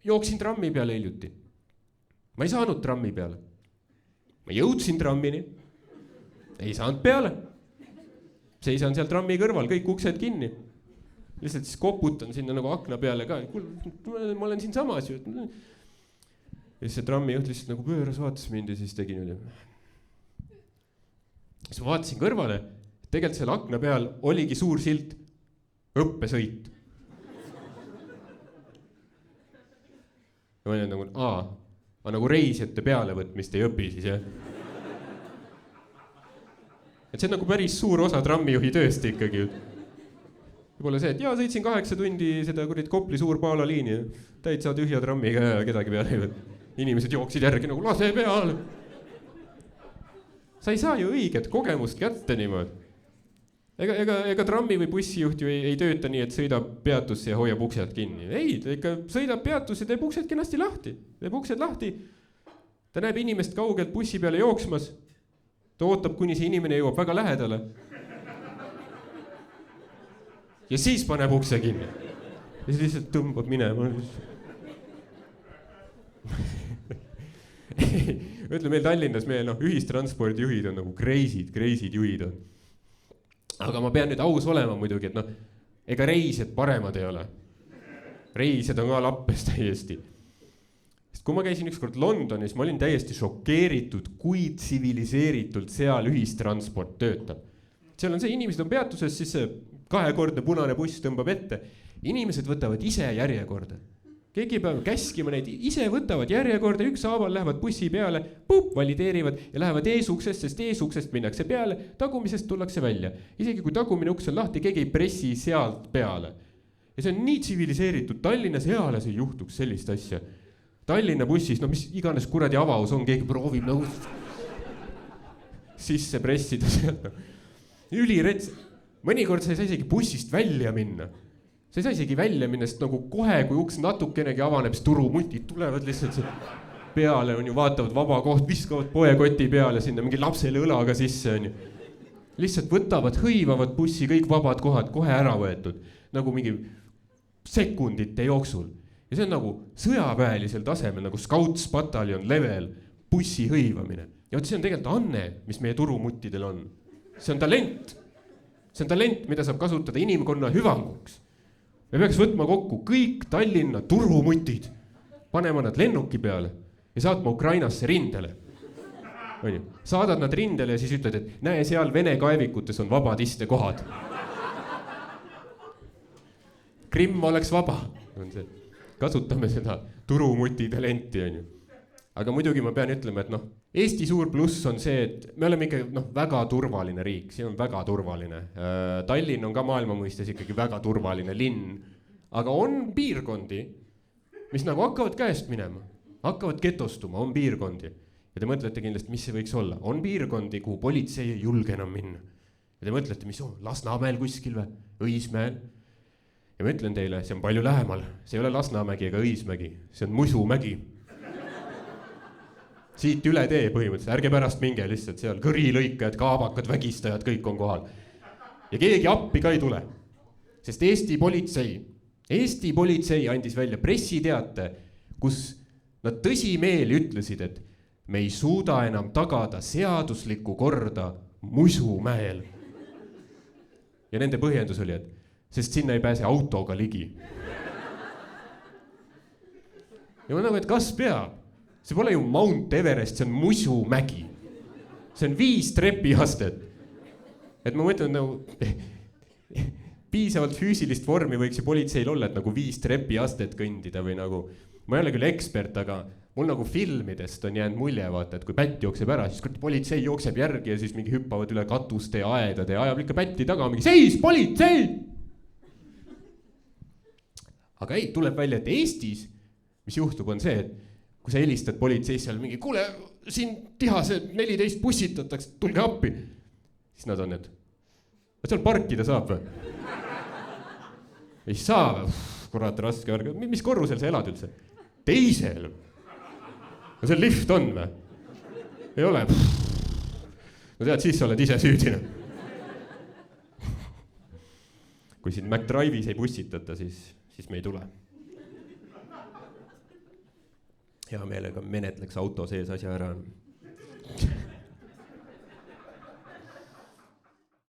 jooksin trammi peale hiljuti. Ma ei saanud trammi peale. Ma jõudsin trammini. Ei saanud peale. Seisan seal trammi kõrval, kõik uksed kinni. Lihtsalt siis koputan sinna nagu akna peale ka. Ma olen siin samas ju. Ja siis see trammi juht lihtsalt nagu pööras, vaatas mind ja siis tegi nüüd. Siis ma vaatasin kõrvale. Tegelikult seal akna peal oligi suur silt õppesõit. Ja ma olin nagu, aga nagu reisijate pealevõtmist ei õpi siis, jah. Et see on nagu päris suur osa trammijuhi tööst ikkagi. Võib-olla see, et sõitsin 8 tundi seda Kopli Suur-Paala liini, täitsa tühja trammiga ja kedagi peale ei võtta. Inimesed jooksid järgi nagu lase peale. Sa ei saa ju õiget kogemust kätte niimoodi. Ega trammi või bussijuht ju ei tööta nii, et sõidab peatusse ja hoiab uksed kinni. Ei, ta ikka sõidab peatusse, teeb uksed kenasti lahti. Teeb uksed lahti. Ta näeb inimest kaugelt bussi peale jooksmas. Ta ootab, kuni see inimene jõuab väga lähedale. Ja siis paneb ukse kinni. Ja siis lihtsalt tõmbab minema. Ütle meil Tallinnas, meie ühistranspordijuhid on nagu crazy'd juhid on. Aga ma pean nüüd aus olema muidugi, et ega reisjad paremad ei ole. Reisjad on ka lappes täiesti. Sest kui ma käisin ükskord Londonis, ma olin täiesti šokeeritud, kui tsiviliseeritult seal ühistransport töötab. Seal on see, inimesed on peatuses, siis see 2-kordne punane buss tõmbab ette. Inimesed võtavad ise järjekorda. Keegi peab käskima neid, ise võtavad järjekorda, ükshaaval lähevad bussi peale, valideerivad ja lähevad eesuksest, sest eesuksest minnakse peale, tagumisest tullakse välja. Isegi kui tagumine uks on lahti, keegi ei pressi sealt peale. Ja see on nii tsiviliseeritud, Tallinnas eales ei juhtuks sellist asja. Tallinna bussis, mis iganes kuradi avaus on, keegi proovib nagu sisse pressida sealt. Ülirets. Mõnikord sa ei saa isegi bussist välja minna. Sa ei saa isegi välja minna, sest nagu kohe, kui uks natukenegi avaneb, siis turumutid tulevad lihtsalt peale, on ju, vaatavad vaba koht, viskavad poekoti peale sinna, mingi lapsele õlaga sisse, on ju. Lihtsalt võtavad, hõivavad bussi, kõik vabad kohad kohe ära võetud, nagu mingi sekundite jooksul. Ja see on nagu sõjaväelisel tasemel, nagu Scouts-pataljon level, bussi hõivamine. Ja see on tegelikult anne, mis meie turumuttidel on. See on talent. See on talent, mida saab kasutada inimkonna hüvanguks. Me peaks võtma kokku kõik Tallinna turumutid, panema nad lennuki peale ja saatma Ukrainasse rindele. Saadad nad rindele ja siis ütled, et näe, seal Vene kaevikutes on vabad istekohad. Krimm oleks vaba. Kasutame seda turumuti talenti, on ju. Aga muidugi ma pean ütlema, et Eesti suur pluss on see, et me oleme ikka väga turvaline riik, see on väga turvaline. Tallinn on ka maailma mõistes ikkagi väga turvaline linn, aga on piirkondi, mis nagu hakkavad käest minema, hakkavad getostuma, on piirkondi. Ja te mõtlete kindlasti, mis see võiks olla. On piirkondi, kuhu politsei ei julge enam minna. Ja te mõtlete, mis on Lasnamäel kuskil või, Õismäel. Ja ma ütlen teile, see on palju lähemal, see ei ole Lasnamägi ega Õismägi, see on Musumägi. Siit üle tee põhimõtteliselt, ärge pärast minge lihtsalt seal, kõrilõikajad, kaabakad, vägistajad, kõik on kohal. Ja keegi appi ka ei tule, sest Eesti politsei andis välja pressiteate, kus nad tõsimeeli ütlesid, et me ei suuda enam tagada seaduslikku korda Musumäel. Ja nende põhjendus oli, et sest sinna ei pääse autoga ligi. Ja ma nagu, et kas peab? See pole ju Mount Everest, see on Musumägi. See on 5 trepiastet. Et ma mõtlen, nagu piisavalt füüsilist vormi võiks ju politseil olla, et nagu 5 trepiastet kõndida või nagu, ma ei ole küll ekspert, aga mul nagu filmidest on jäänud mulje, vaata, et kui pätt jookseb ära, siis politsei jookseb järgi ja siis mingi hüppavad üle katuste ja aedade ja ajab ikka pätti taga, mingi seis, politsei! Aga ei, tuleb välja, et Eestis, mis juhtub, on see, et kui sa helistad politseisse seal mingi, kuule, siin tihase 14 bussitatakse, tulge appi. Siis nad on need, seal parkida saab või? Ei saa või? Kurat, raske. Mis korrusel sa elad üldse? Teisel. No see lift on või? Ei ole. No tead, siis sa oled ise süüdine. Kui siin McDrive'is ei bussitata, siis me ei tule. hea meelega menetleks auto sees asja ära.